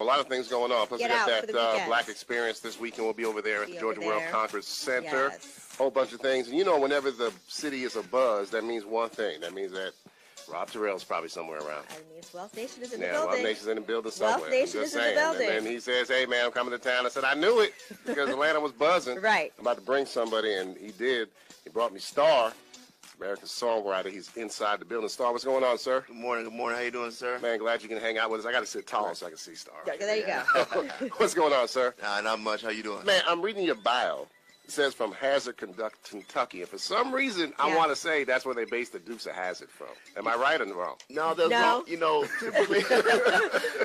A lot of things going on. Plus, we Get out got for the that weekend. Black Experience this weekend. We'll be over there at the Georgia World there. Congress Center. Yes. Whole bunch of things. And you know, whenever the city is abuzz, that means one thing. That means that Rob Terrell's probably somewhere around. I mean, Wealth Nation is in the Yeah, building. Wealth Nation's in the building somewhere. Wealth Nation I'm is just in the saying. building. And then he says, "Hey, man, I'm coming to town." I said, "I knew it because Atlanta was buzzing." Right. I'm about to bring somebody, and he did. He brought me Star, American songwriter. He's inside the building. Star, what's going on, sir? Good morning. Good morning. How you doing, sir? Man, glad you can hang out with us. I got to sit tall so I can see Star. Yeah, there you go. What's going on, sir? Nah, not much. How you doing? Man, I'm reading your bio. It says from Hazard, Kentucky. And for some reason, I Yeah. want to say that's where they based the Dukes of Hazzard from. Am I right or wrong? No, that's No. wrong. You know, typically,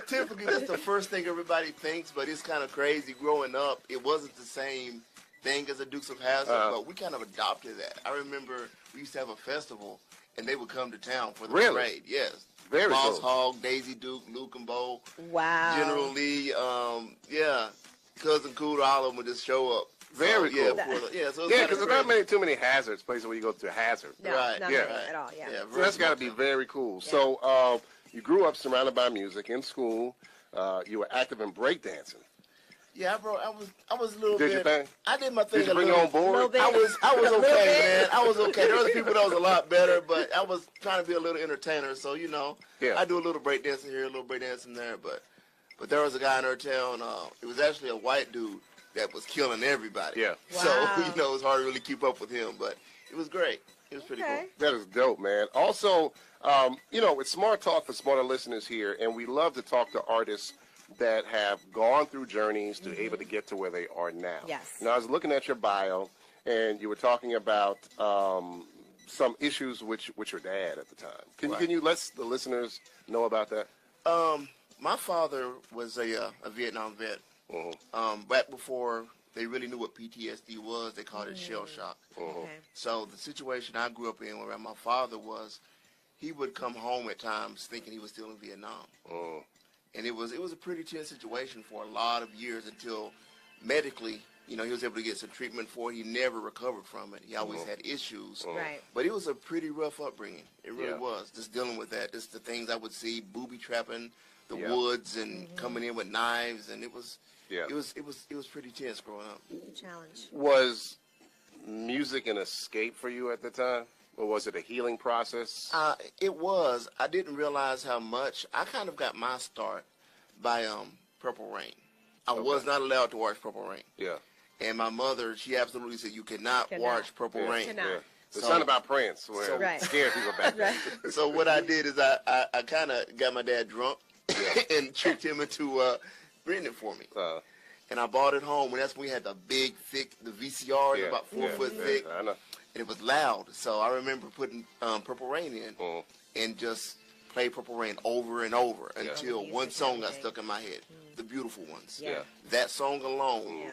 typically that's the first thing everybody thinks, but it's kind of crazy. Growing up, it wasn't the same thing as the Dukes of Hazzard, but we kind of adopted that. I remember we used to have a festival, and they would come to town for the parade. Yes. Very Boss cool. Hogg, Daisy Duke, Luke and Bo, Wow. General Lee, Cousin Cooter, all of them would just show up. Very Yeah, cool. so it's Yeah, kinda because there's crazy. not too many hazards, places where you go to hazard. No, Right. not Yeah. really at all. Yeah. Yeah, So that's got to be very cool. So you grew up surrounded by music in school. You were active in breakdancing. Yeah, bro. I was a little Did bit. your thing? I did my thing. Did you a bring your little, own board? Little bit. I was Little okay, bit. man. I was okay. There was people that was a lot better, but I was trying to be a little entertainer. So Yeah. I do a little breakdancing here, a little breakdancing there. But there was a guy in our town. It was actually a white dude that was killing everybody. Yeah. Wow. So it was hard to really keep up with him, but it was great. It was pretty Okay. That is dope, man. Also, it's smart talk for smarter listeners here, and we love to talk to artists that have gone through journeys to able to get to where they are now. Yes. Now, I was looking at your bio, and you were talking about some issues with your dad at the time. Can you let the listeners know about that? cool. My father was a Vietnam vet. Back before they really knew what PTSD was, they called it shell shock. Okay. So the situation I grew up in where my father was, he would come home at times thinking he was still in Vietnam. And it was a pretty tense situation for a lot of years until medically, he was able to get some treatment for it. He never recovered from it. He always had issues. Right. But it was a pretty rough upbringing. It really Yeah. was. Just dealing with that. Just the things I would see, booby trapping the Yeah. woods and coming in with knives, and it was Yeah. it was pretty tense growing up. Good challenge. Was music an escape for you at the time? Or was it a healing process? It was. I didn't realize how much. I kind of got my start by Purple Rain. I was not allowed to watch Purple Rain. Yeah. And my mother, she absolutely said, you cannot watch Purple Yeah. Rain. Cannot. Yeah. The So- son about Prince, where so- Right. scared people back then. So what I did is I kind of got my dad drunk and tricked him into renting it for me. And I bought it home, and that's when we had the big, thick, the VCR, Yeah. about 4 foot Yeah. thick, I know. and it was loud. So I remember putting Purple Rain in and just play Purple Rain over and over until Music one song got everything. stuck in my head, The Beautiful Ones. Yeah. That song alone Yeah.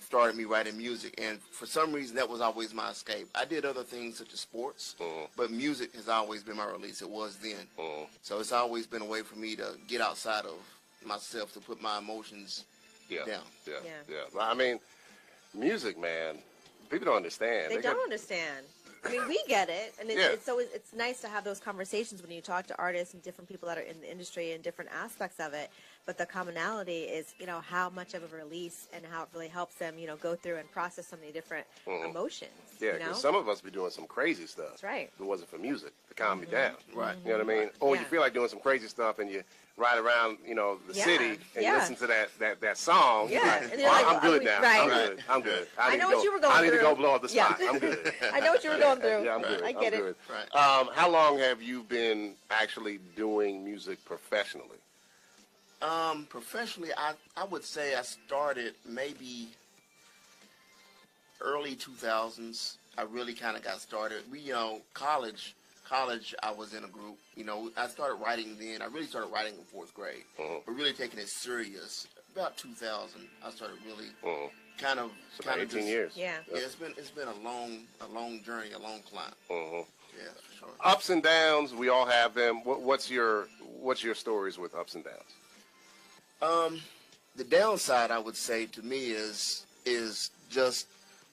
started me writing music, and for some reason that was always my escape. I did other things such as sports, but music has always been my release. It was then. So it's always been a way for me to get outside of myself, to put my emotions down. Yeah. Well, I mean, music, man, people don't understand. They don't understand. I mean, we get it, and it's nice to have those conversations when you talk to artists and different people that are in the industry and different aspects of it. But the commonality is, how much of a release and how it really helps them, go through and process so many different emotions. Yeah, because some of us be doing some crazy stuff. That's right. If it wasn't for music to calm me down. Right. You know what I mean? Or Yeah. you feel like doing some crazy stuff and you ride around, the Yeah. city and Yeah. listen to that song. Yeah. Like, And "Oh, you're like, I'm good oh, now. right. I'm good. I know what you were going I need to through. go blow up the Yeah. spot. I'm good. I know what you were going through. Yeah, I'm good. I get I'm it. good. Right. How long have you been actually doing music professionally? Professionally, I would say I started maybe early 2000s. I really kind of got started. College, I was in a group. I started writing then. I really started writing in 4th grade, but really taking it serious about 2000. I started really kind of 18 years. Yeah. Yeah, it's been a long journey, a long climb. Yeah, for sure. Ups and downs, we all have them. What's your stories with ups and downs? The downside, I would say, to me is just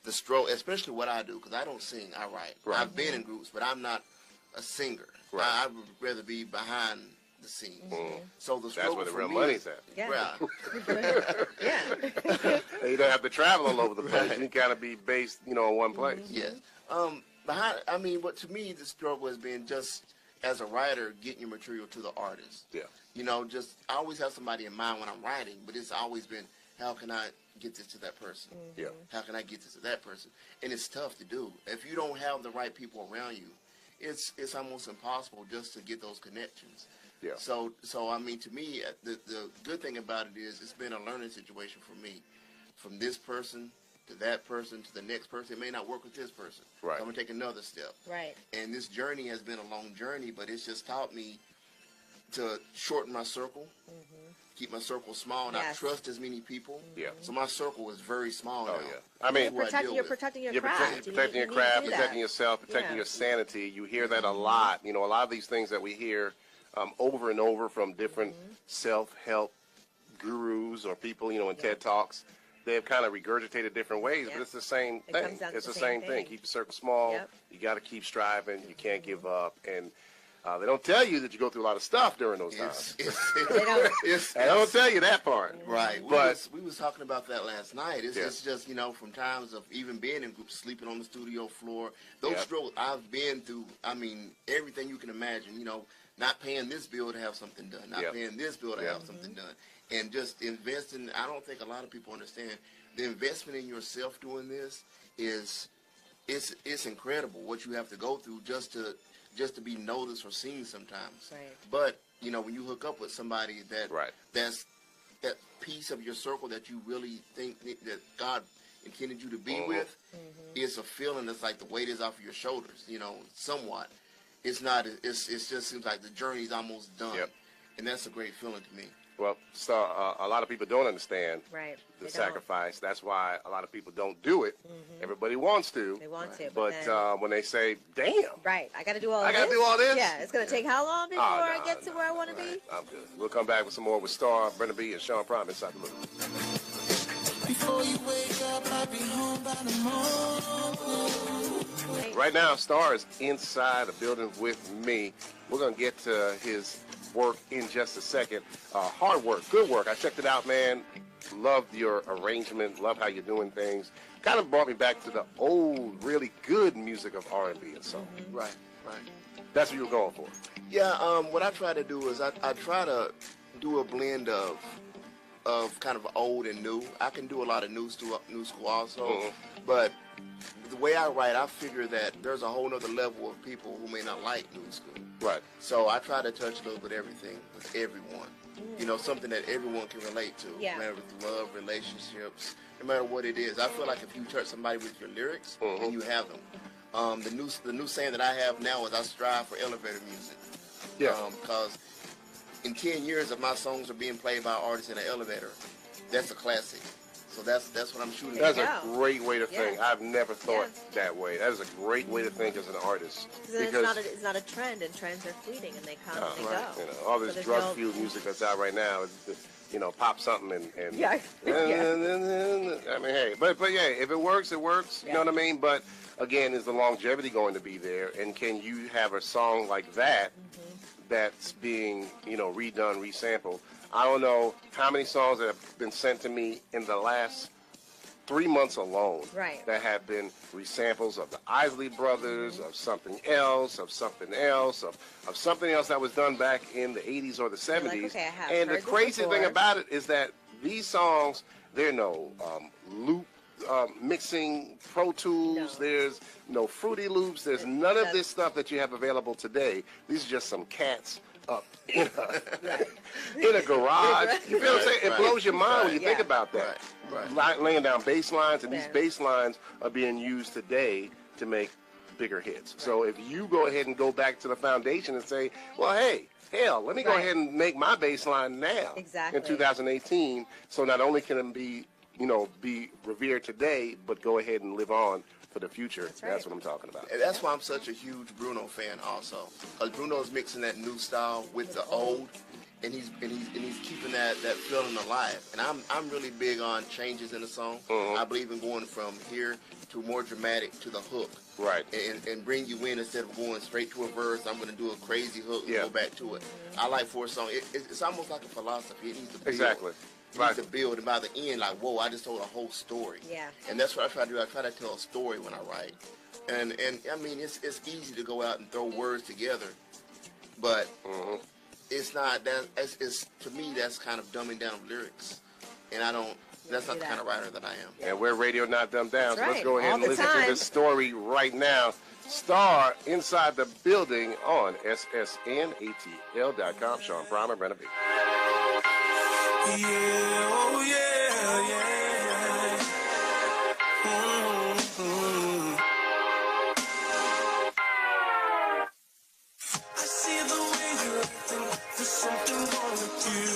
the struggle, especially what I do, because I don't sing, I write. Right. I've been in groups, but I'm not a singer. Right. I would rather be behind the scenes. Mm-hmm. So the That's struggle where the for real me money's is, at. Yeah. right. Yeah. And you don't have to travel all over the place. Right. You can kind of be based, you know, in one place. Yes. But to me, the struggle has been just as a writer, getting your material to the artist. Yeah. You know, just I always have somebody in mind when I'm writing, but it's always been, how can I get this to that person? Yeah. How can I get this to that person? And it's tough to do. If you don't have the right people around you, it's almost impossible just to get those connections. Yeah. So I mean, to me, the good thing about it is it's been a learning situation for me. From this person to that person to the next person, it may not work with this person. Right. So I'm gonna take another step. Right. And this journey has been a long journey, but it's just taught me to shorten my circle, keep my circle small, not Yes. trust as many people. Yeah. So my circle is very small Oh, now. yeah. I mean, Who I deal You're with. protecting your you're craft. protecting your You need to craft, do that. protecting yourself, protecting Yeah. your sanity. You hear that a lot. You know, a lot of these things that we hear over and over from different self-help gurus or people, you know, in TED Talks. They've kind of regurgitated different ways, Yeah. but it's the same It thing. comes down to It's the the same same thing. thing. Keep your circle small. Yep. You got to keep striving. You can't give up. And they don't tell you that you go through a lot of stuff during those times. They don't. They don't tell you that part. Right. But we was talking about that last night. It's, Yeah. it's just, you know, from times of even being in groups, sleeping on the studio floor, those Yeah. struggles I've been through, I mean, everything you can imagine, you know, not paying this bill to have something done, not Yeah. paying this bill to Yeah. have something done, and just investing. I don't think a lot of people understand the investment in yourself doing this is, it's incredible what you have to go through just to be noticed or seen sometimes. Right. But, you know, when you hook up with somebody Right. that's that piece of your circle that you really think that God intended you to be with, it's a feeling that's like the weight is off of your shoulders, you know, somewhat. It's not, it just seems like the journey's almost done. Yep. And that's a great feeling to me. Well, a lot of people don't understand Right. the They don't. sacrifice. That's why a lot of people don't do it. Everybody wants to. They want to, But then, when they say, damn, right, I got to do all I this. gotta do all this? Yeah, it's going to take how long before I no, get to no, where I want to right. be? I'm good. We'll come back with some more with Star, Brenda B, and Sean Prime inside the loop. Before you wake up, I'll be home by the morning. Right now, Star is inside the building with me. We're going to get to his work in just a second. Hard work, good work. I checked it out, man. Loved your arrangement. Love how you're doing things. Kind of brought me back to the old, really good music of R&B and soul. Right. That's what you were going for. Yeah, what I try to do is I try to do a blend of kind of old and new. I can do a lot of new school also, but the way I write, I figure that there's a whole other level of people who may not like new school. Right. So I try to touch a little bit everything with everyone. You know, something that everyone can relate to. Yeah. No matter with love, relationships, no matter what it is. I feel like if you touch somebody with your lyrics, then you have them. The new saying that I have now is I strive for elevator music. Yeah. Because in 10 years if my songs are being played by artists in an elevator, that's a classic. So that's what I'm shooting That's at. a great way to think. Yeah. I've never thought that way. That is a great way to think as an artist. Because it's not a trend, and trends are fleeting, and they come and they right. go. You know, all this there's drug-fueled music that's out right now, you know, pop something and Yeah. I mean, hey, but yeah, if it works, it works. You know Yeah. what I mean? But again, is the longevity going to be there? And can you have a song like that that's being, you know, redone, resampled? I don't know how many songs that have been sent to me in the last 3 months alone Right. that have been resamples of the Isley Brothers, of something else, of something else, of something else that was done back in the 80s or the 70s. okay, I have and the heard this crazy thing before. about it is that these songs, there are no loop mixing, Pro Tools, No. there's no Fruity Loops, there's none of this stuff that you have available today. These are just some cats up in a garage. You feel what I'm saying? It blows your mind when you think about that. Right. Laying down bass lines, and these Yeah. bass lines are being used today to make bigger hits. So if you go ahead and go back to the foundation and say, well, hey, hell, let me go Right. ahead and make my bass line now Exactly. in 2018. So not only can it be, you know, be revered today, but go ahead and live on for the future. right. That's what I'm talking about. And that's why I'm such a huge Bruno fan also. Because Bruno's mixing that new style with the old. and he's keeping that feeling alive. And I'm really big on changes in the song. I believe in going from here to more dramatic to the hook. Right. And bring you in instead of going straight to a verse. I'm going to do a crazy hook and go back to it. I like for a song. It's almost like a philosophy. It needs to build. Exactly. It needs to build, and by the end, like, whoa, I just told a whole story. Yeah. And that's what I try to do. I try to tell a story when I write. And I mean, it's easy to go out and throw words together, but it's not that. It's to me, that's kind of dumbing down lyrics, and I don't. That's not the kind of writer that I am. And we're Radio Not Dumbed Down. That's So let's right. go ahead All and the listen to time. this story right now. Star Inside the Building on SSNATL.com. Sean Prime and Brenna B. Yeah, oh yeah, yeah. I see the way you're acting. There's something wrong with you.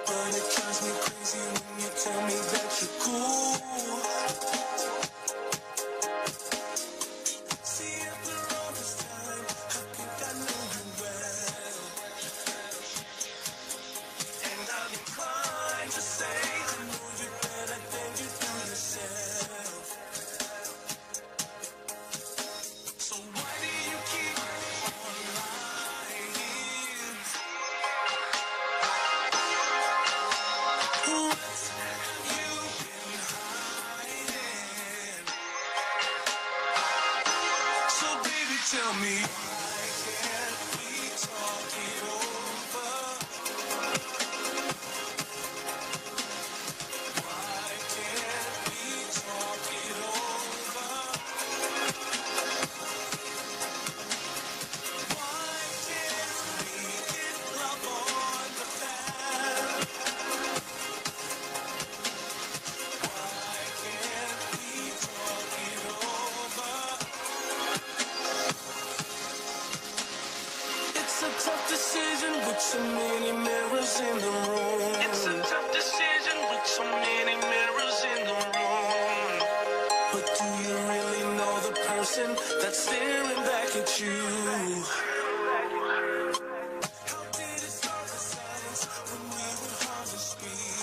But it drives me crazy when you tell me that you're cool. See, after all this time, I think I know you well. And I'm inclined to say I know you better than you do yourself. So why do you keep on lying? What have you been hiding? So baby, tell me, why can't we talk it over? Why can't we talk it over? Why can't we get love on the path? Why can't we talk it over? It's a tough decision with so many mirrors in the room. It's a tough decision with so many mirrors in the room. But do you really know the person that's staring back at you? How did it start with silence when we would hardly speak?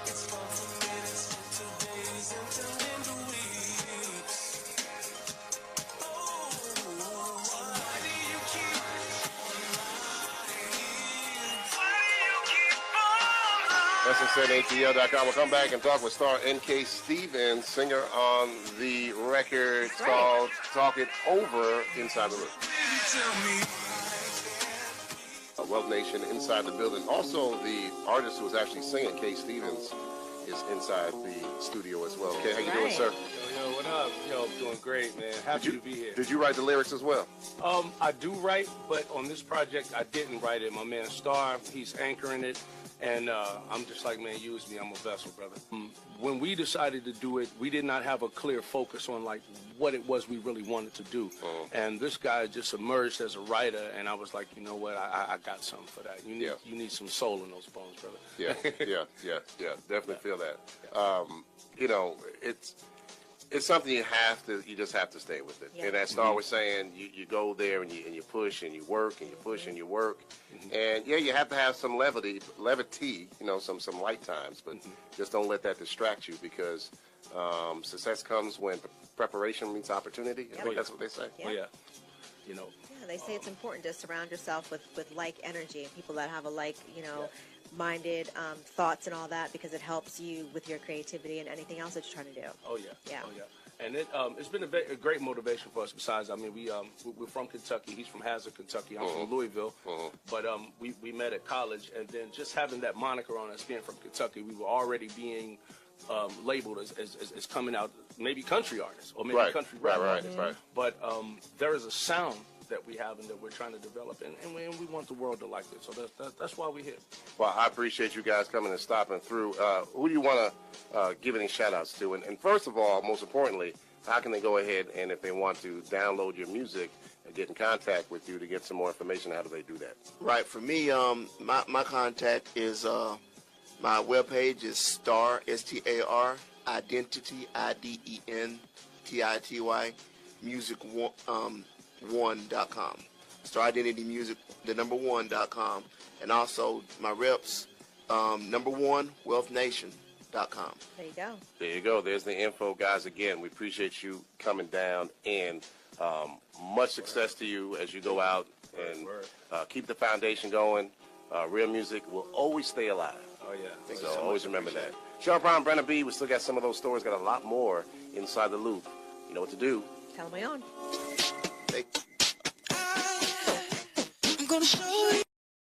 It's gone from minutes into days and turned into weeks. Oh, why do you keep on lying? Why do you keep on lying? SSNATL.com. We'll come back and talk with Star N.K. Stevens, singer on the record That's right. called Talk It Over Inside the Room. Baby, tell me. Wealth Nation Inside the Building. Also, the artist who was actually singing, K. Stevens, is inside the studio as well. Okay, how you doing, Right. sir? Yo, what up? Yo, I'm doing great, man. Happy to be here. Did you write the lyrics as well? I do write, but on this project, I didn't write it. My man Star, he's anchoring it, and I'm just like, man, use me. I'm a vessel, brother. When we decided to do it, we did not have a clear focus on like what it was we really wanted to do. And this guy just emerged as a writer, and I was like, you know what? I got something for that. You need some soul in those bones, brother. Yeah. Definitely feel that. You know, it's something you just have to stay with it. Yeah. And as Star was saying, you go there and you push and you work and you push and you work. And yeah, you have to have some levity, you know, some light times, but just don't let that distract you, because success comes when preparation meets opportunity. I think that's what they say. Yeah. Oh, yeah. You know, Yeah, they say it's important to surround yourself with like energy and people that have a like, you know, minded thoughts and all that, because it helps you with your creativity and anything else that you're trying to do. oh yeah. Yeah. Oh yeah. And it's been a great motivation for us. Besides, I mean, we're from Kentucky. He's from Hazard, Kentucky. I'm from Louisville. But we met at college, and then just having that moniker on us, being from Kentucky, we were already being labeled as coming out maybe country artists or maybe country rap artists. Right. But there is a sound that we have and that we're trying to develop, and we want the world to like it. So that's why we're here. Well, I appreciate you guys coming and stopping through. Who do you want to give any shout-outs to? And first of all, most importantly, how can they go ahead and if they want to download your music and get in contact with you to get some more information, how do they do that? Right. For me, my contact is my webpage is STAR, STAR, Identity, IDENTITY, STARITY music1.com. Star Identity Music, the number 1.com. And also my reps, number 1, wealthnation.com. There you go. There you go. There's the info, guys. Again, we appreciate you coming down, and much success to you as you go out and keep the foundation going. Real music will always stay alive. Oh, yeah. So always remember that. Sean Brown, Brenna B, we still got some of those stories, got a lot more inside the loop. You know what to do. Tell me on. Thank you. I'm gonna show you.